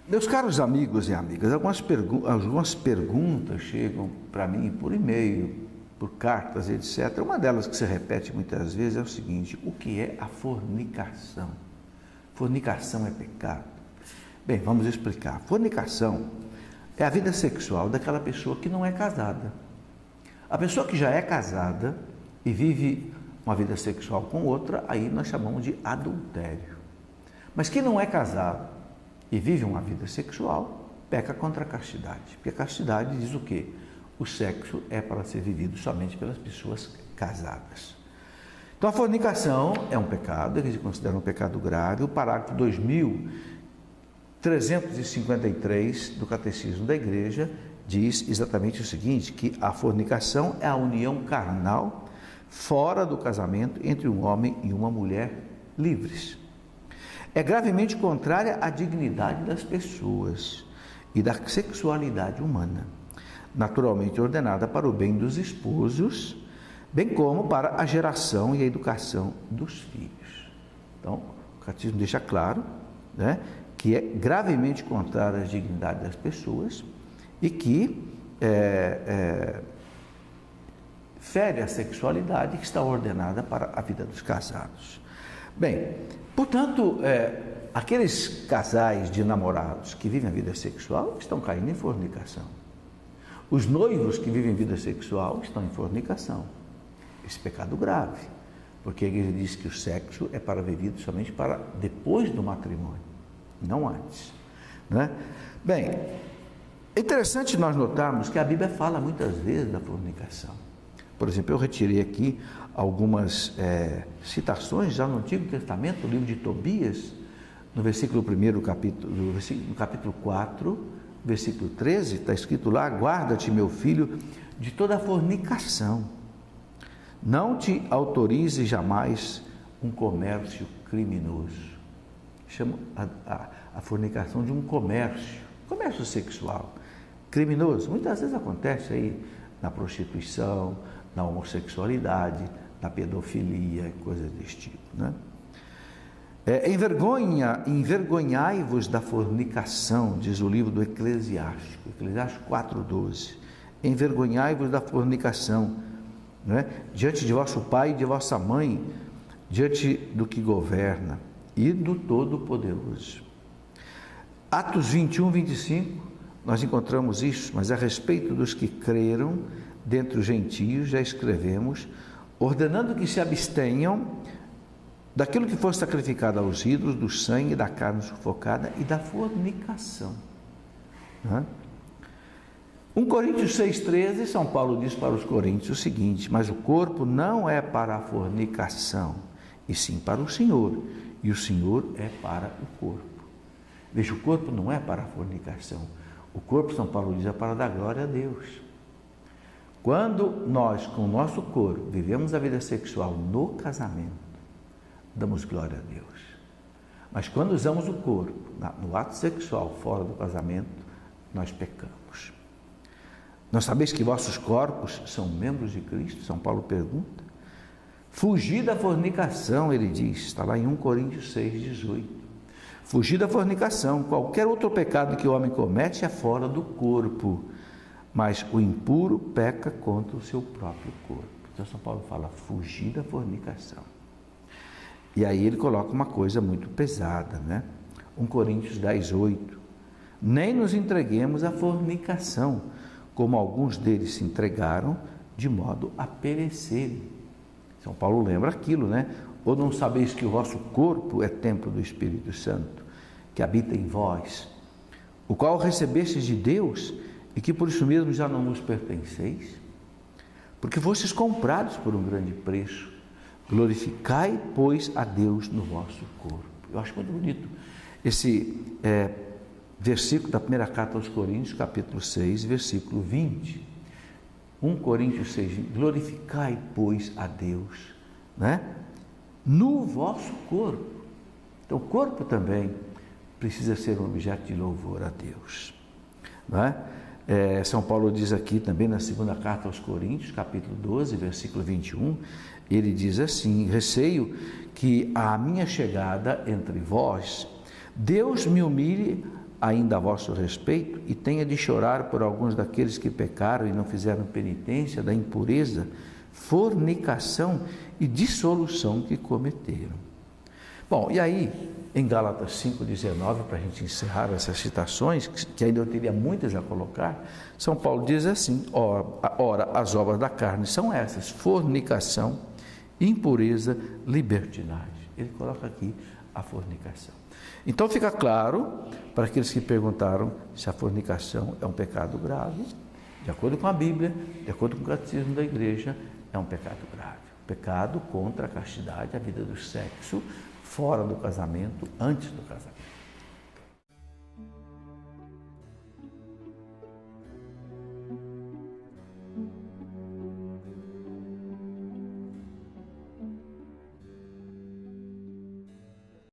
Meus caros amigos e amigas, algumas perguntas chegam para mim por e-mail, por cartas, etc. Uma delas que se repete muitas vezes é o seguinte: o que é a fornicação? Fornicação é pecado? Bem, vamos explicar. Fornicação é a vida sexual daquela pessoa que não é casada. A pessoa que já é casada e vive uma vida sexual com outra, aí nós chamamos de adultério. Mas quem não é casado e vive uma vida sexual, peca contra a castidade. Porque a castidade diz o quê? O sexo é para ser vivido somente pelas pessoas casadas. Então a fornicação é um pecado, eles consideram um pecado grave. O parágrafo 2353 do Catecismo da Igreja diz exatamente o seguinte, que a fornicação é a união carnal fora do casamento entre um homem e uma mulher livres. É gravemente contrária à dignidade das pessoas e da sexualidade humana, naturalmente ordenada para o bem dos esposos, bem como para a geração e a educação dos filhos. Então, o Catecismo deixa claro, né, que é gravemente contrária à dignidade das pessoas e que fere a sexualidade que está ordenada para a vida dos casados. Bem, portanto, aqueles casais de namorados que vivem a vida sexual estão caindo em fornicação. Os noivos que vivem vida sexual estão em fornicação. Esse pecado grave, porque a igreja diz que o sexo é para vivido somente para depois do matrimônio, não antes, né? Bem, é interessante nós notarmos que a Bíblia fala muitas vezes da fornicação. Por exemplo, eu retirei aqui algumas citações já no Antigo Testamento, no livro de Tobias, no versículo 1, no capítulo 4, versículo 13, está escrito lá: guarda-te, meu filho, de toda a fornicação. Não te autorize jamais um comércio criminoso. Chama a fornicação de um comércio sexual criminoso. Muitas vezes acontece aí na prostituição, na homossexualidade, na pedofilia, coisas desse tipo, né? Envergonhai-vos da fornicação, diz o livro do Eclesiástico 4:12. Envergonhai-vos da fornicação, né? Diante de vosso pai e de vossa mãe, diante do que governa e do Todo-Poderoso. Atos 21, 25, nós encontramos isso, mas a respeito dos que creram dentre os gentios, já escrevemos, ordenando que se abstenham daquilo que for sacrificado aos ídolos, do sangue, da carne sufocada e da fornicação. 1 Coríntios 6,13, São Paulo diz para os coríntios o seguinte: mas o corpo não é para a fornicação, e sim para o Senhor, e o Senhor é para o corpo. Veja, o corpo não é para a fornicação. O corpo, São Paulo diz, é para dar glória a Deus. Quando nós, com o nosso corpo, vivemos a vida sexual no casamento, damos glória a Deus. Mas quando usamos o corpo no ato sexual fora do casamento, nós pecamos. Não sabeis que vossos corpos são membros de Cristo? São Paulo pergunta. Fugir da fornicação, ele diz, está lá em 1 Coríntios 6,18. Fugir da fornicação. Qualquer outro pecado que o homem comete é fora do corpo, mas o impuro peca contra o seu próprio corpo. Então São Paulo fala, fugir da fornicação. E aí ele coloca uma coisa muito pesada, né? 1 Coríntios 10:8. Nem nos entreguemos à fornicação, como alguns deles se entregaram, de modo a perecerem. São Paulo lembra aquilo, né? Ou não sabeis que o vosso corpo é templo do Espírito Santo, que habita em vós, o qual recebestes de Deus, e que por isso mesmo já não vos pertenceis? Porque fostes comprados por um grande preço. Glorificai, pois, a Deus no vosso corpo. Eu acho muito bonito esse versículo da primeira carta aos Coríntios, capítulo 6, versículo 20. 1 Coríntios 6, glorificai, pois, a Deus, né? No vosso corpo. Então, o corpo também precisa ser um objeto de louvor a Deus, não é? São Paulo diz aqui também na segunda carta aos Coríntios, capítulo 12, versículo 21, ele diz assim: receio que à minha chegada entre vós, Deus me humilhe ainda a vosso respeito, e tenha de chorar por alguns daqueles que pecaram e não fizeram penitência da impureza, fornicação e dissolução que cometeram. Bom, e aí, em Gálatas 5,19, para a gente encerrar essas citações, que ainda eu teria muitas a colocar, São Paulo diz assim: ora, as obras da carne são essas: fornicação, impureza, libertinagem. Ele coloca aqui a fornicação. Então fica claro, para aqueles que perguntaram se a fornicação é um pecado grave, de acordo com a Bíblia, de acordo com o catecismo da igreja, é um pecado grave. Pecado contra a castidade, a vida do sexo, fora do casamento, antes do casamento.